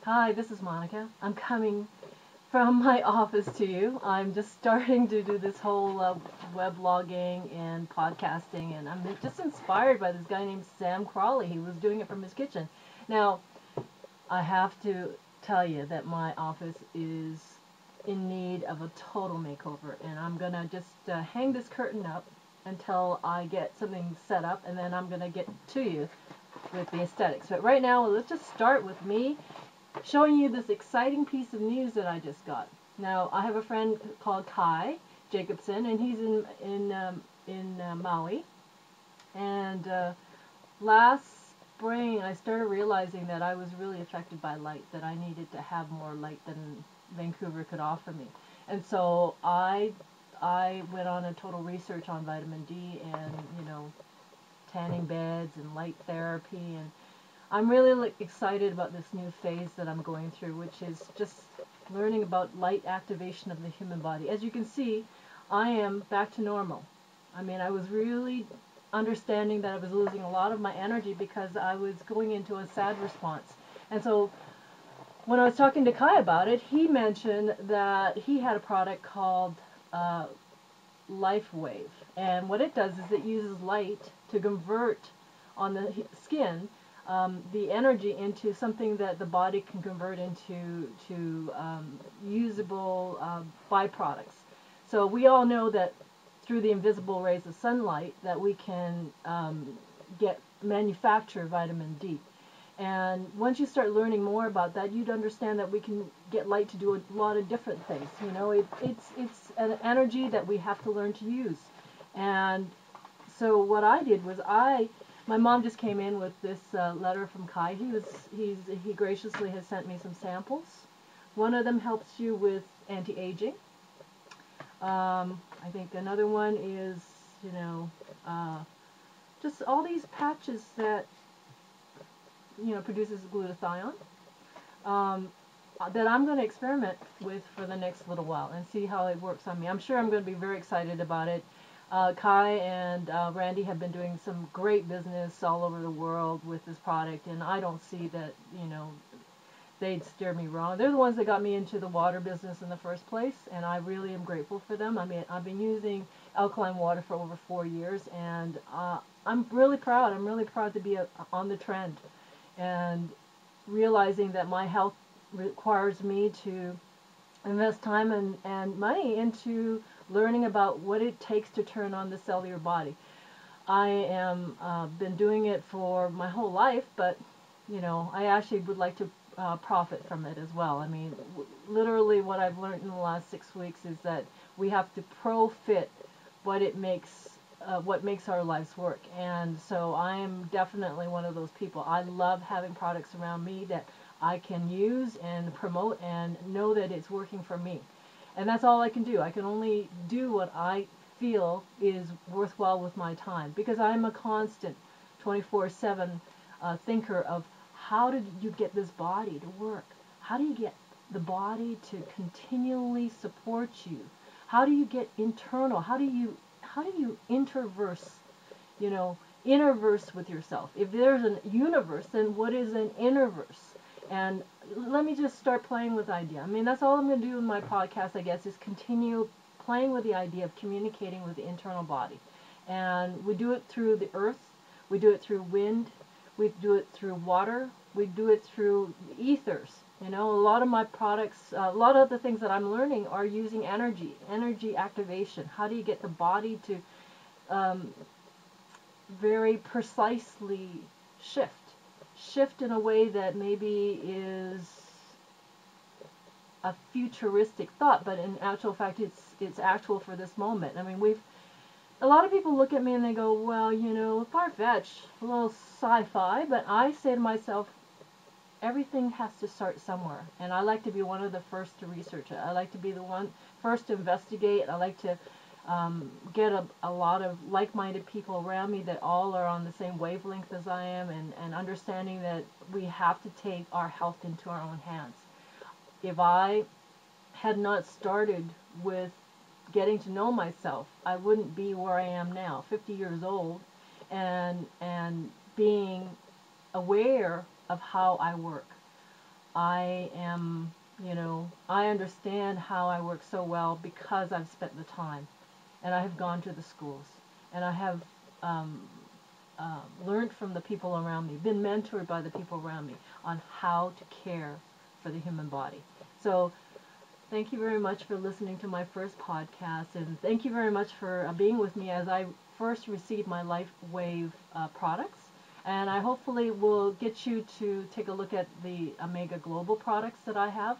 Hi, this is Monica. I'm coming from my office to you. I'm just starting to do this whole weblogging and podcasting, and I'm just inspired by this guy named Sam Crawley. He was doing it from his kitchen. Now, I have to tell you that my office is in need of a total makeover, and I'm gonna just hang this curtain up until I get something set up, and then I'm gonna get to you with the aesthetics. But right now, let's just start with me showing you this exciting piece of news that I just got. Now, I have a friend called Kai Jacobson, and he's in Maui. And last spring, I started realizing that I was really affected by light, that I needed to have more light than Vancouver could offer me. And so I went on a total research on vitamin D and, tanning beds and light therapy, and I'm really excited about this new phase that I'm going through, which is just learning about light activation of the human body. As you can see, I am back to normal. I mean, I was really understanding that I was losing a lot of my energy because I was going into a sad response. And so when I was talking to Kai about it, he mentioned that he had a product called lifewave. And what it does is it uses light to convert on the skin the energy into something that the body can convert into usable byproducts. So we all know that through the invisible rays of sunlight that we can manufacture vitamin D. And once you start learning more about that, you'd understand that we can get light to do a lot of different things. It's an energy that we have to learn to use. And so what I did was my mom just came in with this letter from Kai. He graciously has sent me some samples. One of them helps you with anti-aging. I think another one is, just all these patches that, produces glutathione. That I'm going to experiment with for the next little while and see how it works on me. I'm sure I'm going to be very excited about it. Kai and Randy have been doing some great business all over the world with this product, and I don't see that, they'd steer me wrong. They're the ones that got me into the water business in the first place, and I really am grateful for them. I mean, I've been using alkaline water for over 4 years, and I'm really proud. I'm really proud to be on the trend, and realizing that my health requires me to invest time and money into learning about what it takes to turn on the cellular body. I am been doing it for my whole life, but I actually would like to profit from it as well. I mean, literally what I've learned in the last 6 weeks is that we have to profit what makes our lives work. And so I am definitely one of those people. I love having products around me that I can use and promote and know that it's working for me. And that's all I can do. I can only do what I feel is worthwhile with my time, because I'm a constant 24/7 thinker of how did you get this body to work? How do you get the body to continually support you? How do you get internal? How do you interverse, interverse with yourself? If there's a universe, then what is an interverse? And let me just start playing with the idea. I mean, that's all I'm going to do in my podcast, I guess, is continue playing with the idea of communicating with the internal body. And we do it through the earth, we do it through wind, we do it through water, we do it through ethers. A lot of my products, a lot of the things that I'm learning are using energy activation. How do you get the body to very precisely shift in a way that maybe is a futuristic thought, but in actual fact it's actual for this moment. I mean, a lot of people look at me and they go, well, far-fetched, a little sci-fi, but I say to myself, everything has to start somewhere, and I like to be one of the first to research it. I like to be the one first to investigate. I like to get a lot of like-minded people around me that all are on the same wavelength as I am, and understanding that we have to take our health into our own hands. If I had not started with getting to know myself, I wouldn't be where I am now, 50 years old, and being aware of how I work. I am, I understand how I work so well because I've spent the time, and I have gone to the schools, and I have um, learned from the people around me, been mentored by the people around me on how to care for the human body. So thank you very much for listening to my first podcast, and thank you very much for being with me as I first received my LifeWave products. And I hopefully will get you to take a look at the Omega Global products that I have,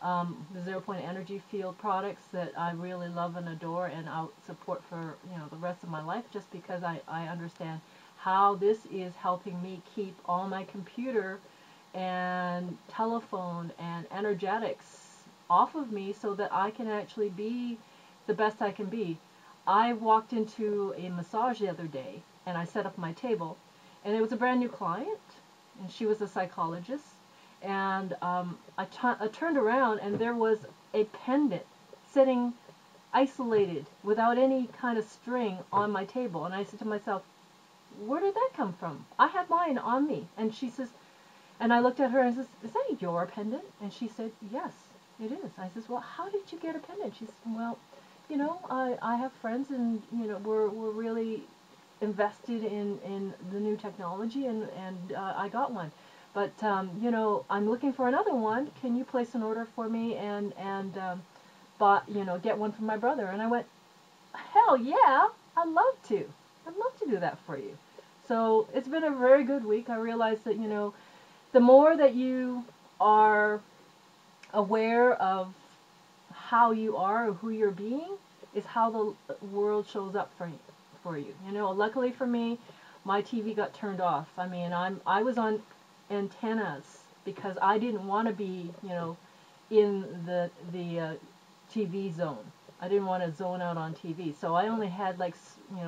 the Zero Point Energy Field products that I really love and adore, and I'll support for the rest of my life, just because I understand how this is helping me keep all my computer and telephone and energetics off of me so that I can actually be the best I can be. I walked into a massage the other day and I set up my table, and it was a brand new client, and she was a psychologist, and I turned around and there was a pendant sitting isolated without any kind of string on my table, and I said to myself, where did that come from? I had mine on me. And she says, and I looked at her and I says, is that your pendant? And she said, yes, it is. I says, well, how did you get a pendant? She said, well, I have friends, and, we're really invested in the new technology, and I got one. But, I'm looking for another one. Can you place an order for me get one for my brother? And I went, hell yeah, I'd love to. I'd love to do that for you. So it's been a very good week. I realized that, the more that you are aware of how you are or who you're being, is how the world shows up for you. Luckily for me, my TV got turned off. I mean, I was on antennas because I didn't want to be, in the TV zone. I didn't want to zone out on TV, so I only had like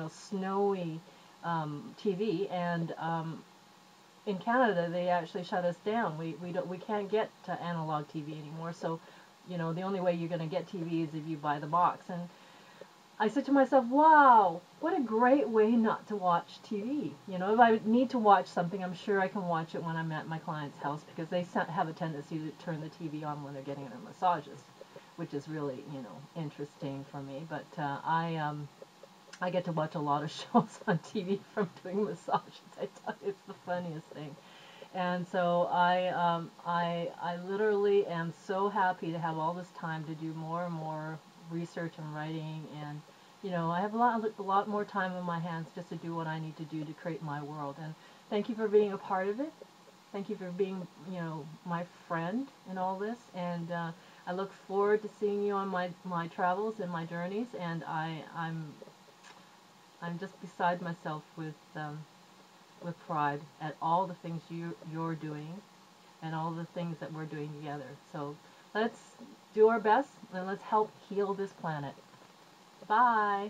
snowy TV, and in Canada they actually shut us down. We can't get to analog TV anymore. So the only way you're going to get TV is if you buy the box. And I said to myself, wow, what a great way not to watch TV. If I need to watch something, I'm sure I can watch it when I'm at my client's house, because they have a tendency to turn the TV on when they're getting their massages, which is really, interesting for me. But I get to watch a lot of shows on TV from doing massages. I tell you, it's the funniest thing. And so I literally am so happy to have all this time to do more and more research and writing, and I have a lot more time in my hands just to do what I need to do to create my world. And thank you for being a part of it. Thank you for being my friend in all this, and I look forward to seeing you on my travels and my journeys. And I'm just beside myself with pride at all the things you're doing, and all the things that we're doing together. So let's do our best, and let's help heal this planet. Bye.